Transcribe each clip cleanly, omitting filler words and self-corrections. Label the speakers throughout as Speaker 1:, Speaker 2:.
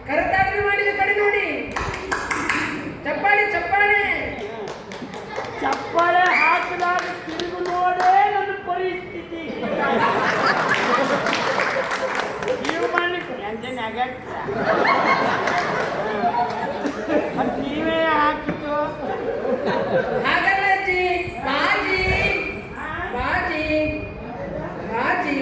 Speaker 1: ಕರತಾಡನೆ ಮಾಡಿದ ಕಡೆ ನೋಡಿ. ಚಪ್ಪಾಳೆ ಚಪ್ಪಾಳೆ
Speaker 2: ಚಪ್ಪಾಳೆ ಹಾಕಿದಾಗ ತಿರುಗು ನೋಡೇ ನನ್ನ ಪರಿಸ್ಥಿತಿ. ನೀವು ಮಾಡ್ಲಿಕ್ಕೆ ಎಂಜನ್ ಆಗತ್ತ ನೀವೇ ಹಾಕಿತು.
Speaker 1: ಹಾಗಲ್ಲ ಅಜ್ಜಿ, ಬಾಜಿ ಬಾಜಿ ಬಾಜಿ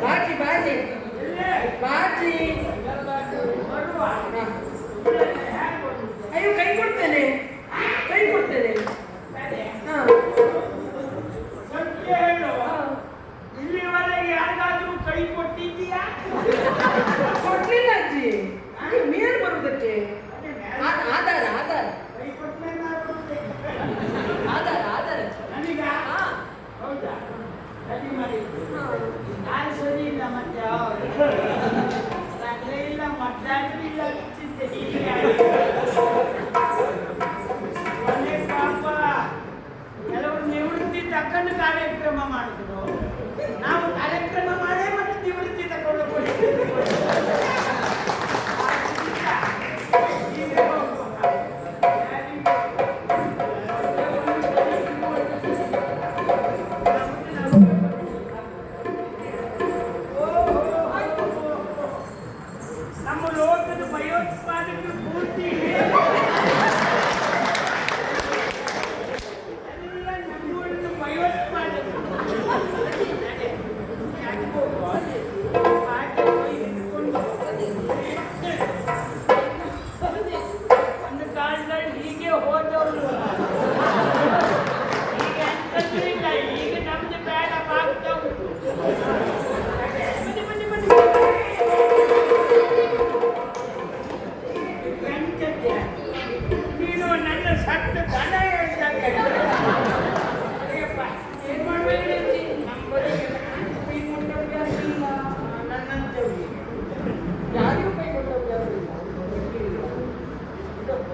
Speaker 1: ಬಾಜಿ ಬಾಜಿ ಬಾಜಿ. ಅಯ್ಯೋ ಕೈ ಕೊಡ್ತೇನೆ, ಕೈ ಕೊಡ್ತೇನೆ.
Speaker 2: ಇಲ್ಲಿವರೆಗೆ ಯಾರಿಗಾದ್ರೂ ಕೈ ಕೊಟ್ಟಿದ್ದೀಯಾ?
Speaker 1: ಕೊಡ್ಲಿಲ್ಲ ಅಜ್ಜಿ. ಮೇಲೆ ಬರುವುದಕ್ಕೆ ಆಧಾರ ಆಧಾರ
Speaker 2: ಕೈ ಕೊಟ್ಟರೆ
Speaker 1: ಆಧಾರ ಆಧಾರ.
Speaker 2: ನನಗ ಹೌದಾ? ಸರಿ ಮಾಡಿ. ನಾನು ಸರಿ ಇಲ್ಲ ಮತ್ತೆ ರಗಳೆ ಇಲ್ಲ ಮದ್ದಾದ್ರೂ ಇಲ್ಲ ಒಳ್ಳೆ ಪಾಪ. ಕೆಲವರು ನಿವೃತ್ತಿ ತಕ್ಕಂಡು ಕಾರ್ಯಕ್ರಮ ಮಾಡಿದ್ರು. ನಾವು ಕಾರ್ಯಕ್ರಮ ಮಾಡೇ ಮತ್ತೆ ನಿವೃತ್ತಿ ತಗೊಂಡು ನಮ್ಮ ಲೋಕದ ಭಯೋತ್ಪಾದಕರು ಪೂರ್ತಿ ಎಲ್ಲ ನಮ್ಮೂರಿನ ಭಯೋತ್ಪಾದಕರು. ಒಂದು ಕಾಲದಲ್ಲಿ ಹೀಗೆ ಹೋದವರು ಈಗ ಎಂತದ್ದು ಇಲ್ಲ. ಈಗ ನಮ್ದು ಬೇಡ ಆಗ್ತಾ ಉಂಟು. ಬನ್ನಿ ಬನ್ನಿ ಬನ್ನಿ. ನೀನು ನನ್ನ ಸತ್ತ ದನ ಹೇಳ್ದಾಗ ಏನ್ ಮಾಡ್ಬೇಕು? ನಮ್ಮ ಬದುಕಿಗೆ ಕೈ ಕೊಟ್ಟ ಅಭ್ಯಾಸ ಇಲ್ಲ. ನನ್ನಂತವ್ರಿಗೆ ಯಾರಿಗೂ ಕೈ ಕೊಟ್ಟ ಅಭ್ಯಾಸ ಇಲ್ಲ.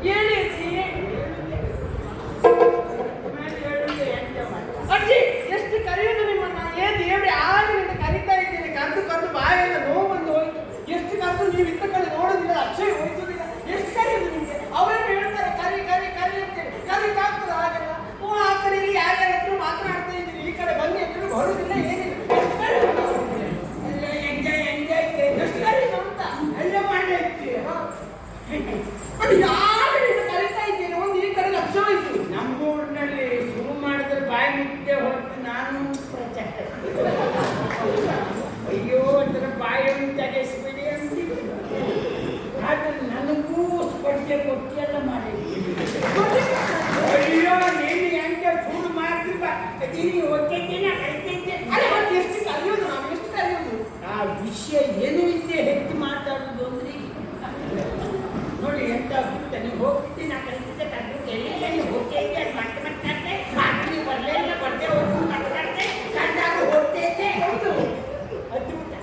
Speaker 2: ಹೇಳಿ ಅಜ್ಜಿ, ಎಷ್ಟು ಕರೆಯೋದು ನಿಮ್ಮನ್ನ? ಏನು ಹೇಳಿ ಆಗಿನಿಂದ ಕರೀತಾ ಇದ್ದೀನಿ. ಕರೆದು ಕರೆದು ಬಾಯೆಲ್ಲ ನೋವು ಬಂದು ಹೋಯ್ತು. ಎಷ್ಟು ಕರೆದು ನೀವು ಇತ್ತ ಕಡೆ ನೋಡೋದಿಲ್ಲ, ಅಕ್ಷಯ ವಹಿಸೋದಿಲ್ಲ. ಎಷ್ಟು ಕರೆಯೋದು ನಿಮಗೆ? ಅವರೇನು ಹೇಳ್ತಾರೆ ಕರಿ ಕರಿ ಕರಿ ಅಂತೇಳಿ. ಕರೀತಾಗ್ತದೆ ಹಾಗೆಲ್ಲ. ಆ ಕಡೆ ಇಲ್ಲಿ ಯಾರ್ಯಾರ ಹತ್ರ ಮಾತನಾಡ್ತಾ ಇದ್ದೀನಿ, ಈ ಕಡೆ ಬನ್ನಿ ಅಂತ ಬರುದಿಲ್ಲ, ಏನಿಲ್ಲ. ಎಷ್ಟು ಕರೀದು ಅಂತ ಎಲ್ಲ ಮಾಡಿ ಅದು ಯಾರಿಂದ ಕರೀತಾ ಇದ್ದೀನಿ. ಒಂದು ಈ ಕಡೆ ಲಕ್ಷ ವಹಿಸಿ. ನಮ್ಮೂರಿನಲ್ಲಿ ಶುರು ಮಾಡಿದ್ರೆ ಬಾಯಿ ಮುಖ್ಯ ಹೊರತು ನಾನು ಪ್ರಚಂಡ. ಅಯ್ಯೋ ಅದರ ಬಾಯನ್ನು ತೆಗೆಸ್ಬಿಡಿ ಅಂತೀವಿ. ಆದ್ರೆ ನನಗೂ ಸ್ಪರ್ಧೆ ಕೊಟ್ಟಿಯೆಲ್ಲ ಮಾಡಿ. ಅಯ್ಯೋ ನೀನು ಹೆಂಗೆ ಶುರು ಮಾಡ್ತೀವ ನೀನು ಹೊತ್ತಿದ್ದೇನೆ ಕಳಿತಿದ್ದೆ.
Speaker 1: ಅರೆ ಮತ್ತೆ ಎಷ್ಟು ಕರೆಯೋದು ನಾವು? ಎಷ್ಟು ಕರೆಯೋದು?
Speaker 2: ಆ ವಿಷಯ ಏನು ಇದ್ದೇ ಹೆಚ್ಚು ಮಾತಾಡೋದು ಅಂದ್ರೆ ನೋಡಿ ಎಂತ ಗೊತ್ತ. ನೀವು ಹೋಗ್ತಿದ್ದೆ ನಾ ಕಲಿತಿದ್ದೆ ಕರೆದು ಎಲ್ಲಿ ನೀವು ಹೋಗ್ತಾ ಇದ್ದೆ ಅದು ಮತ್ತೆ ಮಾತಾಡ್ತೆ. ನೀವು ಬರಲೇ ಇಲ್ಲ, ಬರ್ದೆ ಹೋಗಿ ಮಾತಾಡ್ತೆ. ಕಂಡಾಗ ಹೋಗ್ತೈತೆ.
Speaker 1: ಹೌದು,
Speaker 2: ಅದ್ಭುತ.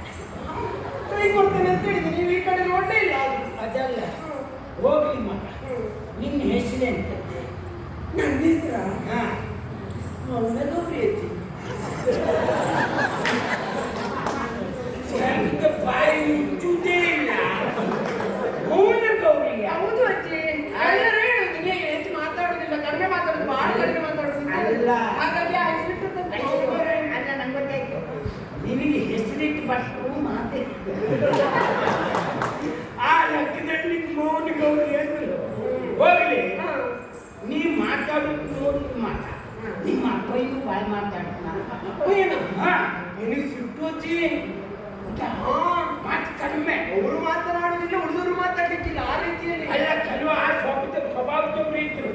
Speaker 1: ಕೈ ಕೊಡ್ತೇನೆ ಅಂತ ಹೇಳಿದ್ರೆ ನೀವು ಈ ಕಡೆ ನೋಡಲೇ ಇಲ್ಲ.
Speaker 2: ಅದಲ್ಲ ಹೋಗ್ಲಿ ಮಗ, ನಿನ್ನ ಹೆಸರು ಎಂತ?
Speaker 1: ನನ್ನ ಹೆಸರ ಒಳ್ಳೆದು ಪ್ರೀತಿ.
Speaker 2: ಬಾಯಿ
Speaker 3: ಆ ಲೆಕ್ಕದಲ್ಲಿ ಮೌನ ಗೌರಿ ಅಂದ್ರು ಹೋಗ್ಲಿ. ನೀ ಮಾತಾಡೋದು ನೋಡಿ ಮಾತಾಡ. ನಿಮ್ಮ ಅಪ್ಪಯ್ಯೂ ಬಾಯಿ ಮಾತಾಡ್ತಾನ. ನಿನಗೆ ಸಿಟ್ಟೋಚಿ ಮಾತು ಕಡಿಮೆ.
Speaker 2: ಅವರು ಮಾತನಾಡುದಿಲ್ಲ, ಉಳಿದವರು ಮಾತಾಡ್ಲಿಕ್ಕಿಲ್ಲ. ಆ ರೀತಿಯಲ್ಲಿ
Speaker 3: ಅಲ್ಲ, ಕೆಲವು ಆ ಸ್ವಭಾವದವರು ಇದ್ರು.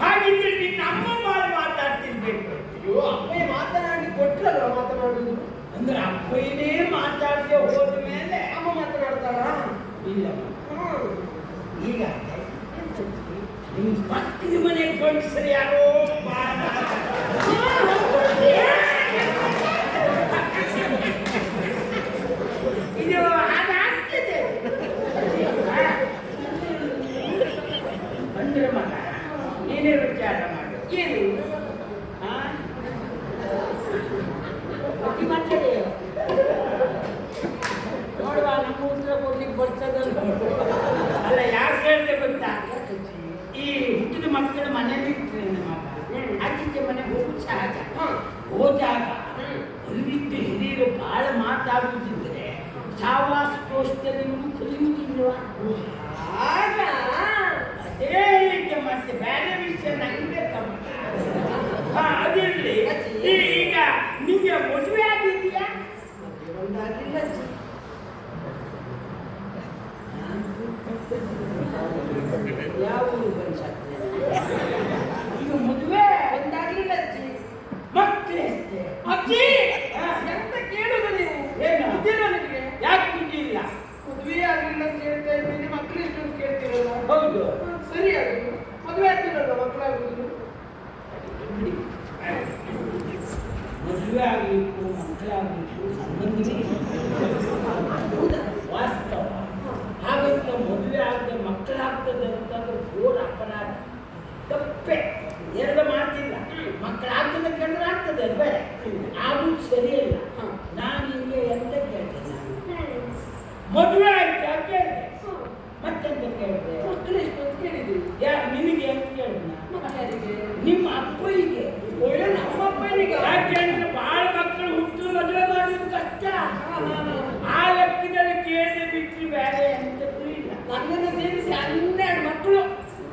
Speaker 3: ಹಾಗಿದ್ರೆ ನಿನ್ನ ಅಮ್ಮ ಬಾಯಿ ಮಾತಾಡ್ತಿರ್ಬೇಕು.
Speaker 2: ಅಯ್ಯೋ, ಅಪ್ಪಯ್ಯ ಮಾತನಾಡ್ಲಿಕ್ಕೆ ಕೊಟ್ರಲ್ವ ಮಾತನಾಡುದು.
Speaker 3: ಅಂದ್ರೆ ಅಪ್ಪಯ್ಯನೇ ಮಾತಾಡದೆ ಹೋದ ಮೇಲೆ
Speaker 2: ಅಮ್ಮ ಮಾತನಾಡ್ತಾಳ?
Speaker 3: ಇಲ್ಲ. ಈಗ ನಿಮ್ಮ ಪಕ್ಕದ ಮನೆ ಗಂಡಸರು ಯಾರೋ ಇದು ಅದಾಗ್ತದೆ ಅಂದ್ರೆ ಮಗ ನೀನೇ ವಿಚಾರ ಮಾಡು. ಏನು ನೋಡುವ, ನಮ್ಮ ಉತ್ತರ ಕೊಡ್ಲಿಕ್ಕೆ ಬರ್ತದಲ್ಲ. ಅಲ್ಲ, ಯಾಕೆ ಹೇಳಿದೆ ಗೊತ್ತಾ? ಈ ಹುಟ್ಟಿದ ಮಕ್ಕಳ ಮನೇಲಿ ಇರ್ತೇನೆ ಮಗ, ಆಚೀಚೆ ಮನೆ ಹೋಗುದು ಸಹಜ. ಹೋದಾಗ ಅಲ್ಲಿದ್ದ ಹಿರಿಯರು ಬಹಳ ಮಾತಾಡುವುದಿದ್ರೆ ಸಾವಾಸ ಕೋಷ್ಟದಲ್ಲಿ ಕಲಿಯುವುದಿಲ್ವಾ?
Speaker 2: ಆಗ
Speaker 3: ಅದೇ ರೀತಿ ಮತ್ತೆ ಬೇರೆ ವಿಷಯ ನಂಗೆ ಕಮ್ಮ. ಅದಿರ್ಲಿ. ಈಗ ನಿಮಗೆ ಮದುವೆ ಆಗಿದೆಯಾ?
Speaker 2: ಒಂದಾಗಿಲ್ಲ.
Speaker 3: ಯಾವ ಊರು ಬಂದ್ಸತ್ತೆ? ಈಗ ಮದುವೆ
Speaker 2: ಒಂದಾಗ್ಲಿಲ್ಲ ಅಜ್ಜಿ.
Speaker 3: ಮಕ್ಕಳು ಎಷ್ಟೇ?
Speaker 2: ಅಜ್ಜಿ ಎಂತ ಕೇಳುದು ನೀವು?
Speaker 3: ಏನು
Speaker 2: ಗೊತ್ತಿಲ್ಲ ನಿಮಗೆ?
Speaker 3: ಯಾಕೆ ಬುದ್ಧಿ ಇಲ್ಲ?
Speaker 2: ಮದುವೆ ಆಗ್ಲಿಲ್ಲ ಅಂತ ಹೇಳ್ತಾ ಇದ್ದೀನಿ, ಮಕ್ಕಳು ಎಷ್ಟು ಅಂತ ಕೇಳ್ತೀರಲ್ಲ.
Speaker 3: ಹೌದು,
Speaker 2: ಸರಿ, ಅದು ಮದುವೆ ಆಗ್ತಿರಲ್ಲ, ಮಕ್ಕಳಾಗುದು.
Speaker 3: ಮದುವೆ ಆಗಲಿಕ್ಕೂ ಮಕ್ಕಳಾಗಲಿಕ್ಕೂ ಸಂಬಂಧವೇ ವಾಸ್ತವ. ಹಾಗಂತ ಮದುವೆ ಆಗದೆ ಮಕ್ಕಳಾಗ್ತದೆ ಅಂತಂದ್ರೆ ಘೋರ ಅಪರಾಧ, ತಪ್ಪೆ. ಎರಡು ಮಾತಿಲ್ಲ. ಮಕ್ಕಳಾಗ್ತದೆ ಕಂಡ್ರೆ ಆಗ್ತದೆ, ಅದು ಬೇರೆ. ಅದು ಸರಿಯಲ್ಲ. ನಾನು ನಿಮಗೆ ಎಂತ ಕೇಳ್ತೇನೆ? ಮದುವೆ ಆಯ್ತಾ ಕೇಳಿದೆ, ಮತ್ತೆಂತ ಕೇಳಿದೆ?
Speaker 2: ಮಕ್ಕಳು ಎಷ್ಟು ಅಂತ ಕೇಳಿದ್ದೀವಿ.
Speaker 3: ಯಾರು ನಿನಗೆ ಅಂತ ಕೇಳಿದ್ನ?
Speaker 2: ಮಕ್ಕಳಿಗೆ
Speaker 3: ನಿಮ್ಮ ಅಪ್ಪನಿಗೆ.
Speaker 2: ಒಳ್ಳೆ ನಮ್ಮ ಅಪ್ಪನಿಗೆ.
Speaker 3: ಯಾಕೆಂದ್ರೆ ಬಹಳ ಮಕ್ಕಳು ಹುಟ್ಟು ಮದುವೆ ಮಾಡೋದು ಕಷ್ಟ. ಆ ಲೆಕ್ಕದಲ್ಲಿ ಕೇಳಿದೆ ಬಿಟ್ಟು ಬೇರೆ ಎಂತದ್ದು ಇಲ್ಲ.
Speaker 2: ನನ್ನನ್ನು ಸೇರಿಸಿ 12 ಮಕ್ಕಳು.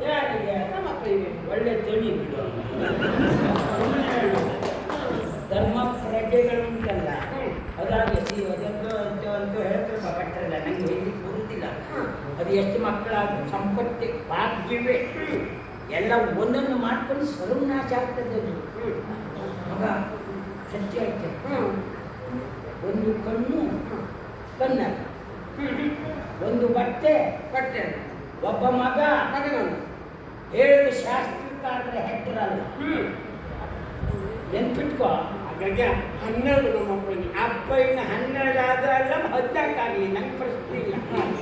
Speaker 3: ಯಾರಿಗೆ?
Speaker 2: ನಮ್ಮ ಅಪ್ಪನಿಗೆ.
Speaker 3: ಒಳ್ಳೆ ತಳಿ ಬಿಡು. ಧರ್ಮ ಪ್ರಜ್ಞೆಗಳು ಉಂಟಲ್ಲ, ಅದಾಗಿ ಅದೊಂದು ಅಂತ ಹೇಳ್ತಾರೆ ಕಟ್ಟಲ್ಲ. ನಂಗೆ ಹೇಳಲಿಕ್ಕೆ ಬರುವುದಿಲ್ಲ. ಅದು ಎಷ್ಟು ಮಕ್ಕಳಾದ ಸಂಪತ್ತಿ ಭಾಗ್ಯವೇ ಎಲ್ಲ ಒಂದೊಂದು ಮಾಡ್ಕೊಂಡು ಸರ್ವನಾಶ ಆಗ್ತದೆ. ಅದು ಮಗ ಸತ್ಯ ಐತೆ. ಒಂದು ಕಣ್ಣು ಕಣ್ಣ, ಒಂದು ಬಟ್ಟೆ
Speaker 2: ಬಟ್ಟೆ,
Speaker 3: ಒಬ್ಬ ಮಗ
Speaker 2: ಮಗನನ್ನು
Speaker 3: ಹೇಳಿದ ಶಾಸ್ತ್ರಕ್ಕಾದ್ರೆ ಹೆಟ್ಟರಲ್ಲ. ನೆನ್ಪಿಟ್ಕೋ. ಹಾಗಾಗಿ
Speaker 2: 12 ನಮ್ಮ ಅಪ್ಪನಿಗೆ.
Speaker 3: ಅಪ್ಪಯ್ಯನ 12 ಆದ್ರಲ್ಲ 14 ಆಗಲಿ, ನಂಗೆ ಪ್ರಶ್ನೆ ಇಲ್ಲ.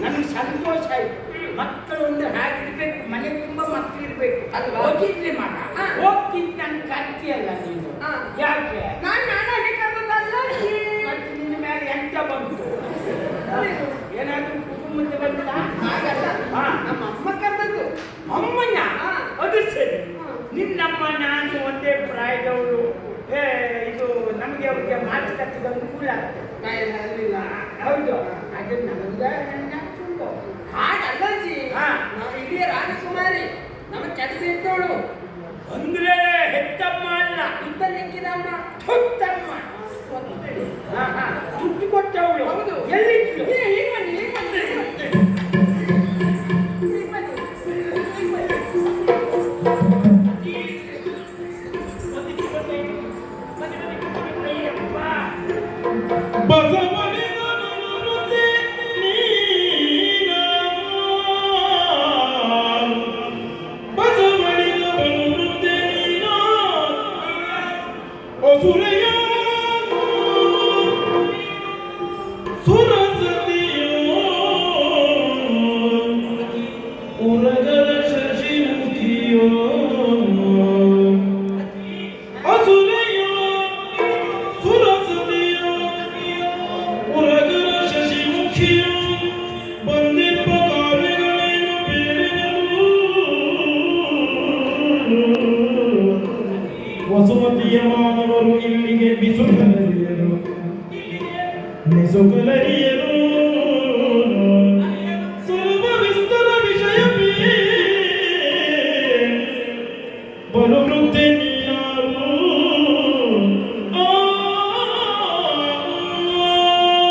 Speaker 3: ನನಗೆ ಸಂತೋಷ ಆಯ್ತು. ಮಕ್ಕಳು ಅಂದ್ರೆ ಹಾಗಿರ್ಬೇಕು, ಮನೆ ತುಂಬ ಮಕ್ಕಳು ಇರ್ಬೇಕು. ಅದು ಹೋಗಿದ್ಲಿ ಮಗ, ಹೋಗ್ತಿದ್ದು ನನ್ನ ಕತ್ತಿ ಅಲ್ಲ ನೀನು. ಯಾಕೆ?
Speaker 2: ನಾನೇ ಕರೆದಲ್ಲ.
Speaker 3: ಮತ್ತೆ ನಿನ್ನ ಮೇಲೆ ಎಂತ ಬಂತು? ಏನಾದ್ರೂ ಕುಟುಂಬದ ಬಂತ?
Speaker 2: ಹಾಗಲ್ಲ, ನಮ್ಮ ಅಮ್ಮ ಕರೆದದ್ದು.
Speaker 3: ಅಮ್ಮನ? ಅದು ಸರಿ. ನಿನ್ನಮ್ಮ ನಾನು ಒಂದೇ ಪ್ರಾಯದವಳು. ಇದು ನಮಗೆ ಅವ್ರಿಗೆ ಮಾತುಕತೆ ಅನುಕೂಲ ಆಗ್ತದೆ. ಹೌದು, ಅದನ್ನ ಉದಾಹರಣೆ
Speaker 2: ಹಾಗಲ್ಲಜ್ಜಿ, ನಾವು ಇಡೀ ರಾಜಕುಮಾರಿ, ನಮ್ಮ ಕೆಲಸ ಇದ್ದವಳು.
Speaker 3: ಅಂದ್ರೆ ಹೆತ್ತಮ್ಮ ಅಲ್ಲ,
Speaker 2: ಇದ್ದಲ್ಲಿಕ್ಕಿದಮ್ಮ,
Speaker 3: ಹೊತ್ತಮ್ಮ. ದುಡ್ಡು ಕೊಟ್ಟವಳು.
Speaker 2: ಹೌದು.
Speaker 3: ಎಲ್ಲಿತ್ತು?
Speaker 2: ಈಗ ಬನ್ನಿ, ಈಗ ಬನ್ನಿ.
Speaker 4: ವಸುಮತಿಯ ಮಾನವರು ಇಲ್ಲಿಗೆ ಬಿಸುಕಲರಿಯರು ಬಲು ವೃದ್ಧೆ